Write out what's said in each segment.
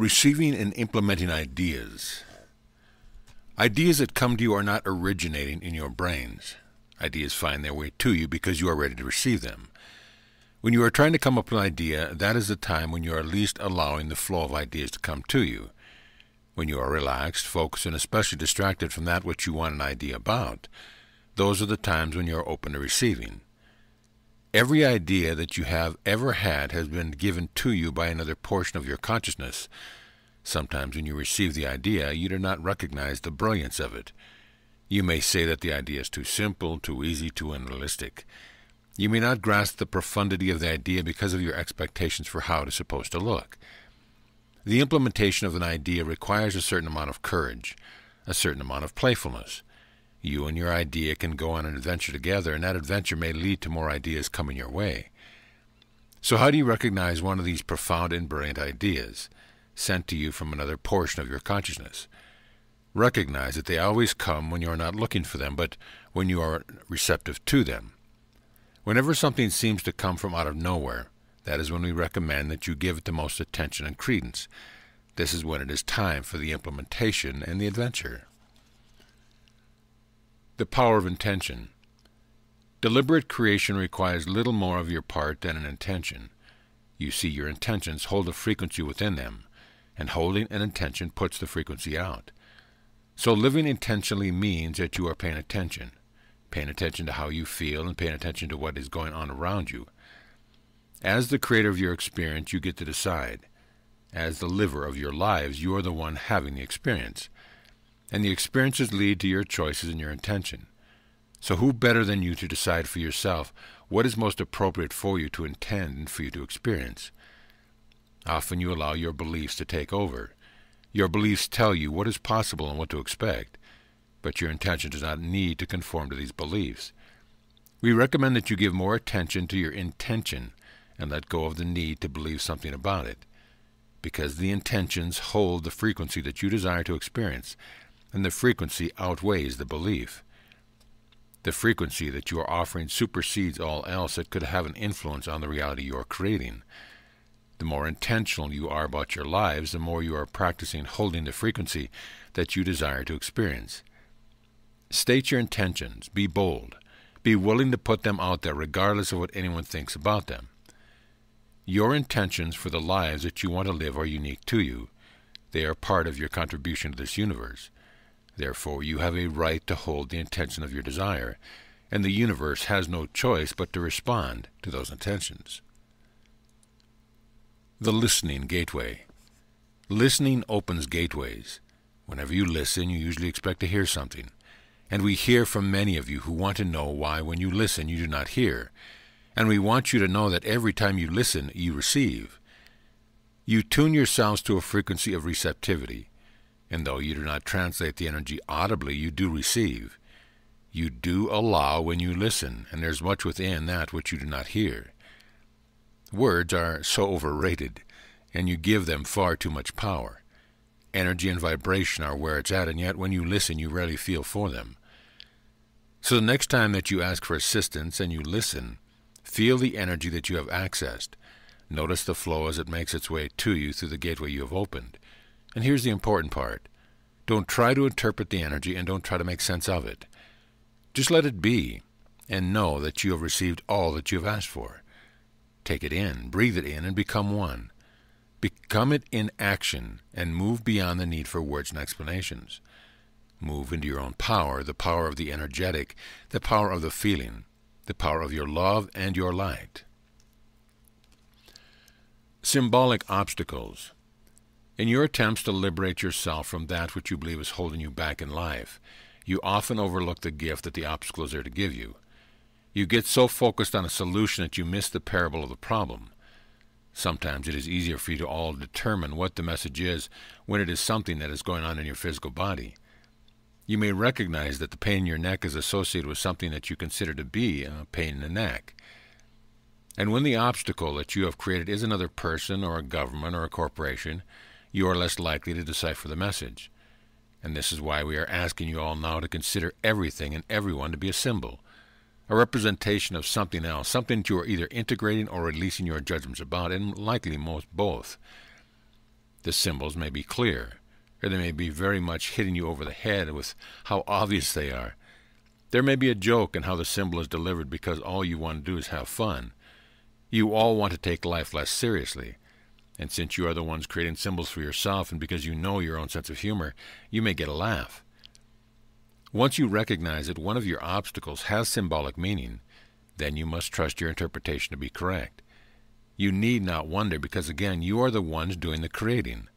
Receiving and implementing ideas. Ideas that come to you are not originating in your brains. Ideas find their way to you because you are ready to receive them. When you are trying to come up with an idea, that is the time when you are least allowing the flow of ideas to come to you. When you are relaxed, focused, and especially distracted from that which you want an idea about, those are the times when you are open to receiving. Every idea that you have ever had has been given to you by another portion of your consciousness. Sometimes when you receive the idea, you do not recognize the brilliance of it. You may say that the idea is too simple, too easy, too unrealistic. You may not grasp the profundity of the idea because of your expectations for how it is supposed to look. The implementation of an idea requires a certain amount of courage, a certain amount of playfulness. You and your idea can go on an adventure together, and that adventure may lead to more ideas coming your way. So how do you recognize one of these profound and brilliant ideas sent to you from another portion of your consciousness? Recognize that they always come when you are not looking for them, but when you are receptive to them. Whenever something seems to come from out of nowhere, that is when we recommend that you give it the most attention and credence. This is when it is time for the implementation and the adventure. The power of intention. Deliberate creation requires little more of your part than an intention. You see, your intentions hold a frequency within them, and holding an intention puts the frequency out. So living intentionally means that you are paying attention to how you feel and paying attention to what is going on around you. As the creator of your experience, you get to decide. As the liver of your lives, you are the one having the experience. And the experiences lead to your choices and your intention. So who better than you to decide for yourself what is most appropriate for you to intend and for you to experience? Often you allow your beliefs to take over. Your beliefs tell you what is possible and what to expect, but your intention does not need to conform to these beliefs. We recommend that you give more attention to your intention and let go of the need to believe something about it, because the intentions hold the frequency that you desire to experience, and the frequency outweighs the belief. The frequency that you are offering supersedes all else that could have an influence on the reality you are creating. The more intentional you are about your lives, the more you are practicing holding the frequency that you desire to experience. State your intentions. Be bold. Be willing to put them out there regardless of what anyone thinks about them. Your intentions for the lives that you want to live are unique to you. They are part of your contribution to this universe. Therefore, you have a right to hold the intention of your desire, and the universe has no choice but to respond to those intentions. The listening gateway. Listening opens gateways. Whenever you listen, you usually expect to hear something. And we hear from many of you who want to know why when you listen you do not hear. And we want you to know that every time you listen, you receive. You tune yourselves to a frequency of receptivity. And though you do not translate the energy audibly, you do receive. You do allow when you listen, and there's much within that which you do not hear. Words are so overrated, and you give them far too much power. Energy and vibration are where it's at, and yet when you listen, you rarely feel for them. So the next time that you ask for assistance and you listen, feel the energy that you have accessed. Notice the flow as it makes its way to you through the gateway you have opened. And here's the important part. Don't try to interpret the energy and don't try to make sense of it. Just let it be and know that you have received all that you have asked for. Take it in, breathe it in, and become one. Become it in action and move beyond the need for words and explanations. Move into your own power, the power of the energetic, the power of the feeling, the power of your love and your light. Symbolic obstacles. In your attempts to liberate yourself from that which you believe is holding you back in life, you often overlook the gift that the obstacle is there to give you. You get so focused on a solution that you miss the parable of the problem. Sometimes it is easier for you to all determine what the message is when it is something that is going on in your physical body. You may recognize that the pain in your neck is associated with something that you consider to be a pain in the neck. And when the obstacle that you have created is another person or a government or a corporation, you are less likely to decipher the message. And this is why we are asking you all now to consider everything and everyone to be a symbol, a representation of something else, something that you are either integrating or releasing your judgments about, and likely most both. The symbols may be clear, or they may be very much hitting you over the head with how obvious they are. There may be a joke in how the symbol is delivered because all you want to do is have fun. You all want to take life less seriously. And since you are the ones creating symbols for yourself and because you know your own sense of humor, you may get a laugh. Once you recognize that one of your obstacles has symbolic meaning, then you must trust your interpretation to be correct. You need not wonder because, again, you are the ones doing the creating.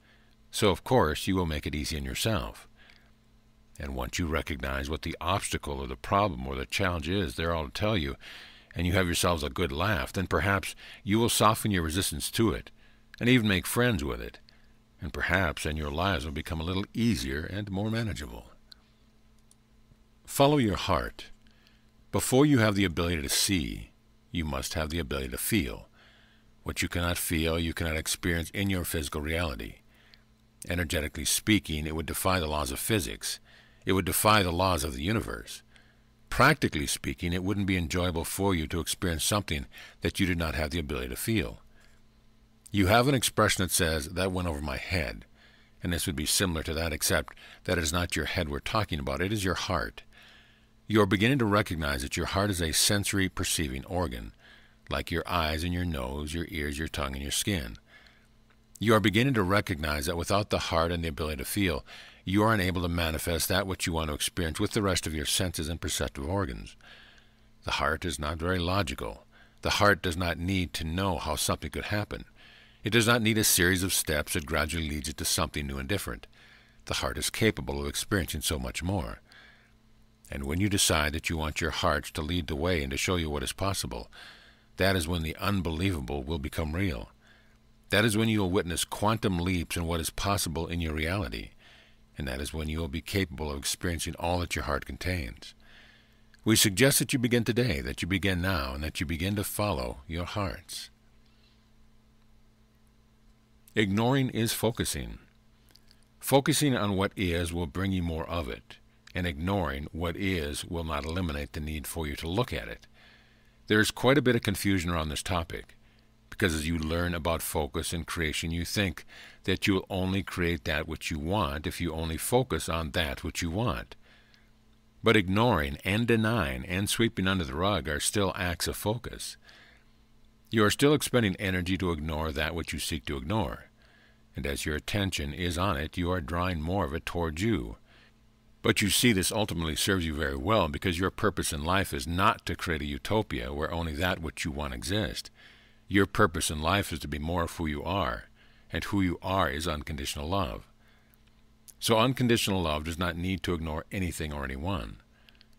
So, of course, you will make it easy on yourself. And once you recognize what the obstacle or the problem or the challenge is they're all to tell you, and you have yourselves a good laugh, then perhaps you will soften your resistance to it, and even make friends with it. And perhaps then your lives will become a little easier and more manageable. Follow your heart. Before you have the ability to see, you must have the ability to feel. What you cannot feel, you cannot experience in your physical reality. Energetically speaking, it would defy the laws of physics. It would defy the laws of the universe. Practically speaking, it wouldn't be enjoyable for you to experience something that you did not have the ability to feel. You have an expression that says, "That went over my head," and this would be similar to that, except that it is not your head we're talking about, it is your heart. You are beginning to recognize that your heart is a sensory perceiving organ, like your eyes and your nose, your ears, your tongue, and your skin. You are beginning to recognize that without the heart and the ability to feel, you are unable to manifest that which you want to experience with the rest of your senses and perceptive organs. The heart is not very logical. The heart does not need to know how something could happen. It does not need a series of steps that gradually leads it to something new and different. The heart is capable of experiencing so much more. And when you decide that you want your hearts to lead the way and to show you what is possible, that is when the unbelievable will become real. That is when you will witness quantum leaps in what is possible in your reality, and that is when you will be capable of experiencing all that your heart contains. We suggest that you begin today, that you begin now, and that you begin to follow your hearts. Ignoring is focusing. Focusing on what is will bring you more of it, and ignoring what is will not eliminate the need for you to look at it. There is quite a bit of confusion around this topic, because as you learn about focus and creation, you think that you will only create that which you want if you only focus on that which you want. But ignoring and denying and sweeping under the rug are still acts of focus. You are still expending energy to ignore that which you seek to ignore, and as your attention is on it, you are drawing more of it towards you. But you see, this ultimately serves you very well, because your purpose in life is not to create a utopia where only that which you want exists. Your purpose in life is to be more of who you are, and who you are is unconditional love. So unconditional love does not need to ignore anything or anyone.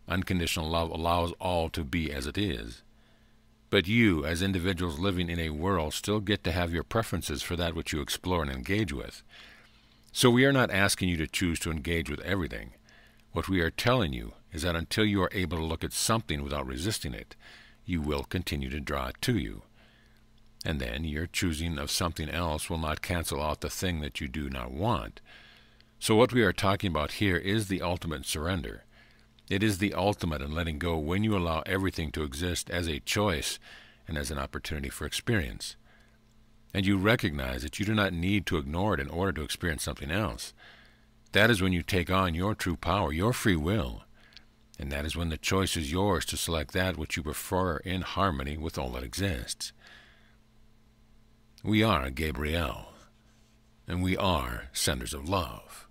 Unconditional love allows all to be as it is. But you, as individuals living in a world, still get to have your preferences for that which you explore and engage with. So we are not asking you to choose to engage with everything. What we are telling you is that until you are able to look at something without resisting it, you will continue to draw it to you. And then your choosing of something else will not cancel out the thing that you do not want. So what we are talking about here is the ultimate surrender. It is the ultimate in letting go when you allow everything to exist as a choice and as an opportunity for experience. And you recognize that you do not need to ignore it in order to experience something else. That is when you take on your true power, your free will. And that is when the choice is yours to select that which you prefer in harmony with all that exists. We are Gabriel, and we are senders of love.